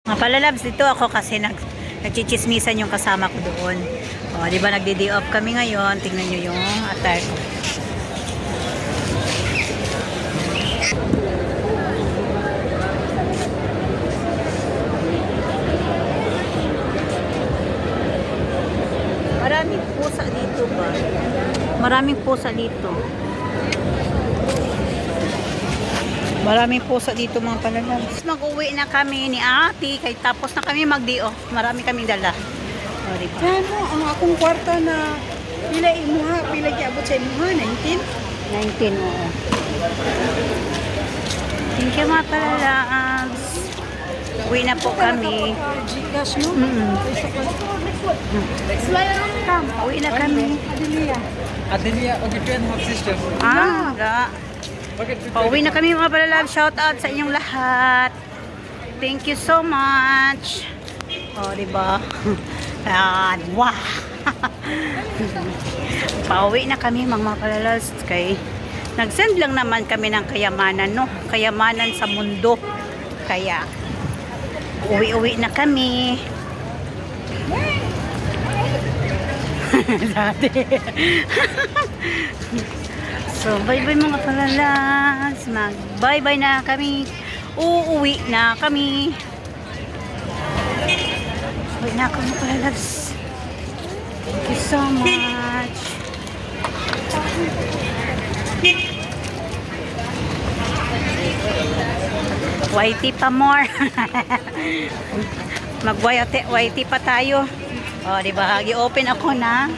Mga palalabs, dito ako kasi nagchichismisan yung kasama ko doon. O, di ba nagde-day off kami ngayon? Tingnan nyo yung attire ko. Maraming pusa dito ba? Maraming pusa dito. Maraming pusa dito mga palalabs. Mag-uwi na kami ni ate. Kaya tapos na kami mag-day off. Marami kaming dala. O, diba? Ano, ang akong kwarta na pila imuha, pila giabot sa imuha, 19? 19, oo. Thank you mga palalabs. Uwi na po kami. Gcash mo? Uwi na kami. Adelia, okay, two and a half sisters. Okay, pauwi na kami mga palalabs. Shout out sa inyong lahat. Thank you so much. O, diba? Yan. Wow! Pauwi na kami mga palalabs. Kay nag-send lang naman kami ng kayamanan, no? Kayamanan sa mundo. Kaya uwi-uwi na kami. Dati. So, bye-bye mga palalabs. Mag-bye-bye na kami. Uuwi na kami. Uwi na ako mga palalabs. Thank you so much. Whitey pa more. Mag-whitey pa tayo. O, diba? I-open ako na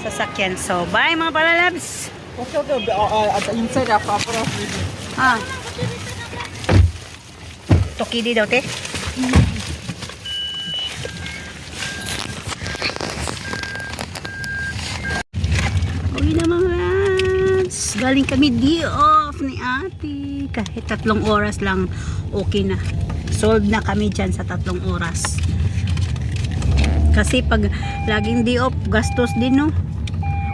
sasakyan. So, bye mga palalabs. Okay, at the inside of Apara. Ah. Tokidi daw, te. Uwi na mga lads. Galing kami day off ni ate. Kahit 3 oras lang, okay na. Solved na kami dyan sa 3 oras. Kasi pag laging day off, gastos din, no?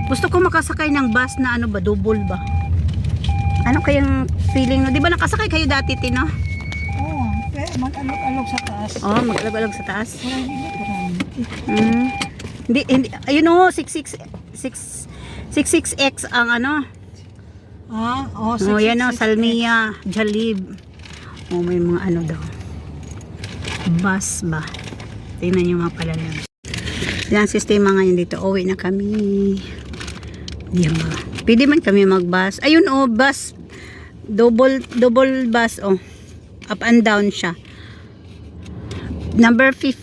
Gusto ko makasakay ng bus na ano ba, double ba? Ano kayang feeling, no? Di ba nakasakay kayo dati, Tino? Oo, mag-alog-alog sa taas. Oh, mag-alog-alog sa taas. Marami. Hindi, ayun o, 66X ang ano. Ah, oh, Oh, yan o, Salmia, Jalib. Oh, may mga ano daw. Bus ba? Tingnan nyo mga palalabs. Yan, sistema ngayon dito. Uwi na kami. Yan ba? Pwede man kami mag-bus. Ayun o, bus. Double bus o. Up and down siya. Number 5.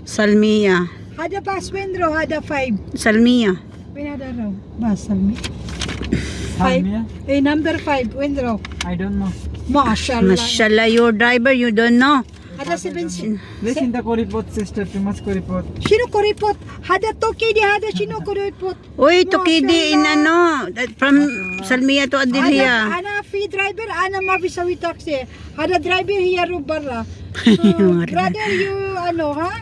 Salmia. Hada bus window, hada 5. Salmia. Pinada raw. Bus, salmi. Salmia? Number 5, window. I don't know. Mashallah. Mashallah, your driver, you don't know. Hada 7. Listen the report, sister. You must report. Shino ko report. Hada toki di hada shino ko report. Uy, Tokidi in ano, from Salmia to Adelia. Ana fee driver, ana mabisawi taxi. Hada driver here barra. So, brother, you ano, ha?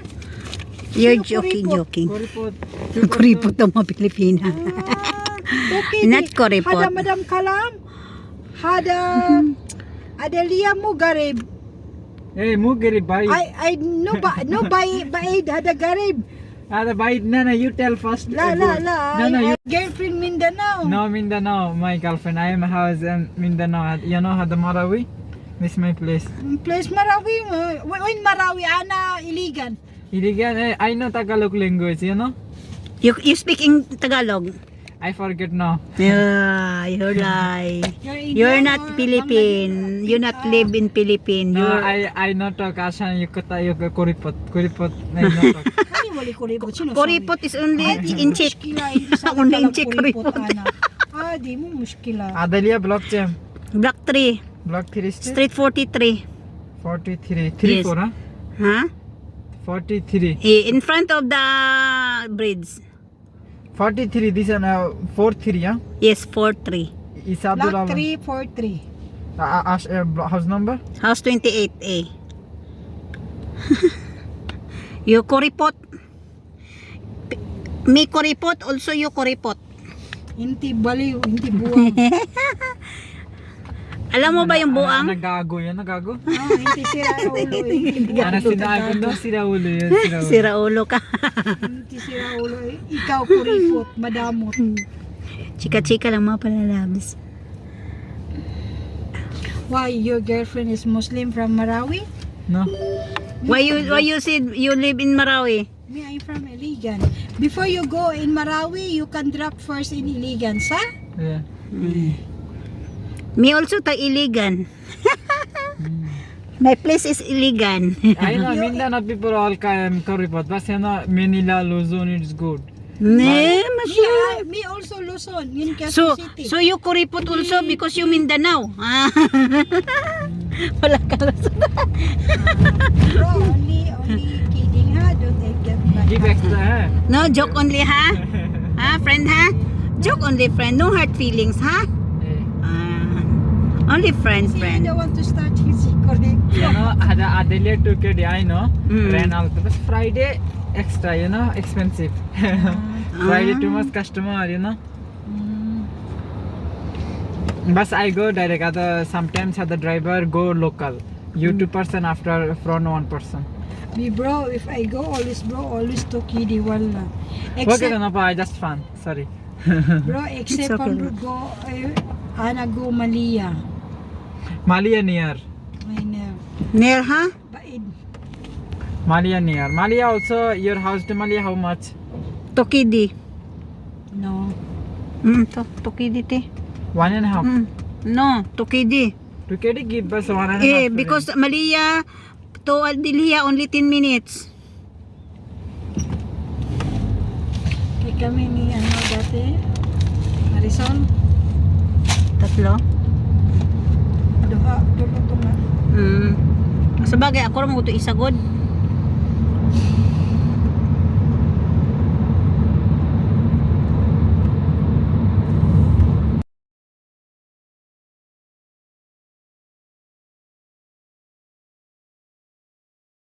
You're Sino joking. Report. Kuripot ang mga Pilipina. Okay, Not kuripot. Hada Madam Kalam. Hada Adelia mo garib. Hey, Mugari, bye. I no by hada garib. Bye. No, you tell first. La. No, you. Girlfriend Mindanao. No, Mindanao, my girlfriend. I am a house in Mindanao. You know how the Marawi? This is my place. Place Marawi mo. When Marawi ana iligan. Iligan, I know Tagalog language, you know? You speak in Tagalog? I forget now. Yeah, you're lie. You're not Philippine. You not live in Philippine. No, You're I not talk Asan, you kuripot. I not talk. Ano wali kuripot? Sino? kuripot is only in check. Only in check kuripot. Di mo muskila. Adelia, block jam. Block 3, Block 3 street? Street 43. 43. 3 Yes. 4, huh? Huh? 43. In front of the bridge. 43, this is 43, huh? Yes, 43. Is Abdul Block Alam. 343. House number? House 28A. You kuripot. Me kuripot, also you kuripot. Hindi baliw, hindi buwang. Alam mo ba yung buang? Nagago yan, nagago. Hindi sira ulo. Hindi buang. Ano sinabi ko, sira ulo yan, sira ulo. Sira ulo ka. Hindi sira ulo. Ikaw kuripot, madamot. Chika-chika lang mga palalabs. Why your girlfriend is Muslim from Marawi? No? Why you said you live in Marawi? Me, I'm from Iligan. Before you go in Marawi, you can drop first in Iligan, sa? Yeah. Me also ta Iligan. My place is Iligan. I know, Mindanao people all come Kuripot, but you know, Manila, Luzon, it's good. Ne, masya. Me also Luzon, in So, Quezon City. so you kuripot also because you Mindanao. Ah. Wala ka Luzon. Bro, only kidding ha. Don't get mad. Give extra, eh? No, joke only ha? Ha, friend ha? Joke only friend. No hard feelings ha? Only friend, See, I friend. don't want to start his correct. You know, Adelaide to KD, I know. Mm. Ran out. But Friday, extra, you know, expensive. Friday too much customer, you know. But I go direct. Other sometimes the driver go local. You 2% after front 1%. Me bro, if I go always to kiddie wala. Okay, Except no, pa just fun. Sorry. bro, except okay. on go ana go Malia. Malia near. I know. Near ha? Baid. Malia near. Malia also your house to Malia how much? Tokidi. No. Tokidi te. 1.5. No, Tokidi. To KD give us 1.5. Eh, because Malia to Aldilia only 10 minutes. Kaya kami ni ano dati Marisol, Tatlo. duha, dulo to nga. Sa bagay, ako lang mo ito isagod.